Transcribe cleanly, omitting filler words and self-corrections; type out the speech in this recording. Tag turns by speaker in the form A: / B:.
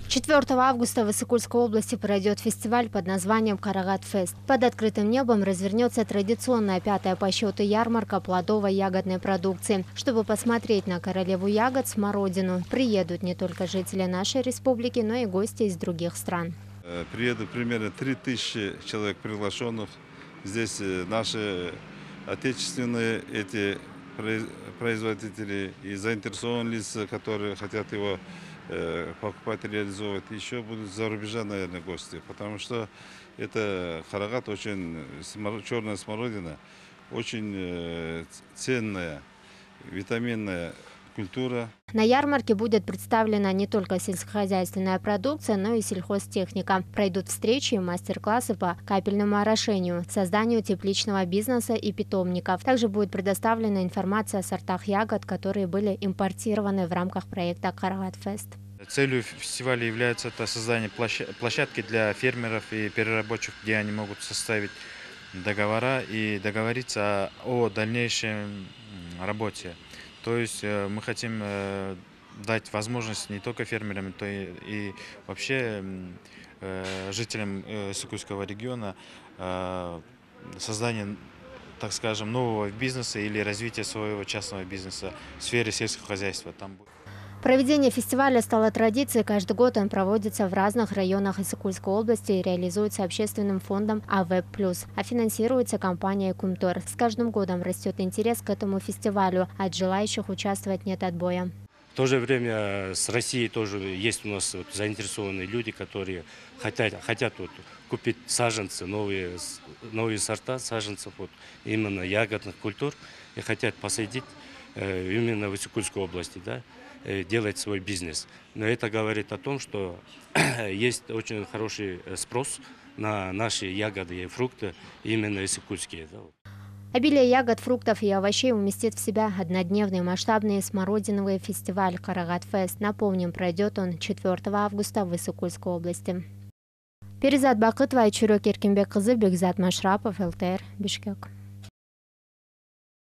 A: 4 августа в Иссык-Кульской области пройдет фестиваль под названием «Карагат-фест». Под открытым небом развернется традиционная 5-я по счету ярмарка плодово-ягодной продукции. Чтобы посмотреть на королеву ягод смородину, приедут не только жители нашей республики, но и гости из других стран.
B: Приедут примерно 3000 человек приглашенных. Здесь наши отечественные производители и заинтересованные лица, которые хотят его покупать и реализовывать. Еще будут за рубежа, наверное, гости, потому что это Карагат, очень черная смородина, очень ценная, витаминная культура.
A: На ярмарке будет представлена не только сельскохозяйственная продукция, но и сельхозтехника. Пройдут встречи и мастер-классы по капельному орошению, созданию тепличного бизнеса и питомников. Также будет предоставлена информация о сортах ягод, которые были импортированы в рамках проекта «Карагат-фест».
C: Целью фестиваля является создание площадки для фермеров и переработчиков, где они могут составить договора и договориться о дальнейшей работе. То есть мы хотим дать возможность не только фермерам, но и вообще жителям Иссык-Кульского региона создание, так скажем, нового бизнеса или развития своего частного бизнеса в сфере сельского хозяйства.
A: Проведение фестиваля стало традицией. Каждый год он проводится в разных районах Иссык-Кульской области и реализуется общественным фондом АВЭП+, а финансируется компанией «Кумтор». С каждым годом растет интерес к этому фестивалю, от желающих участвовать нет отбоя.
D: В то же время с Россией тоже есть у нас заинтересованные люди, которые хотят купить саженцы, новые сорта саженцев, именно ягодных культур, и хотят посадить именно в Иссык-Кульской области, да, делать свой бизнес. Но это говорит о том, что есть очень хороший спрос на наши ягоды и фрукты, именно иссык-кульские.
A: Обилие ягод, фруктов и овощей уместит в себя однодневный масштабный смородиновый фестиваль «Карагат-фест». Напомним, пройдет он 4 августа в Иссык-Кульской области. Перизат Бакытова, Айчурек Эркинбек кызы, Бекзат Машрапов, ЛТР, Бишкек.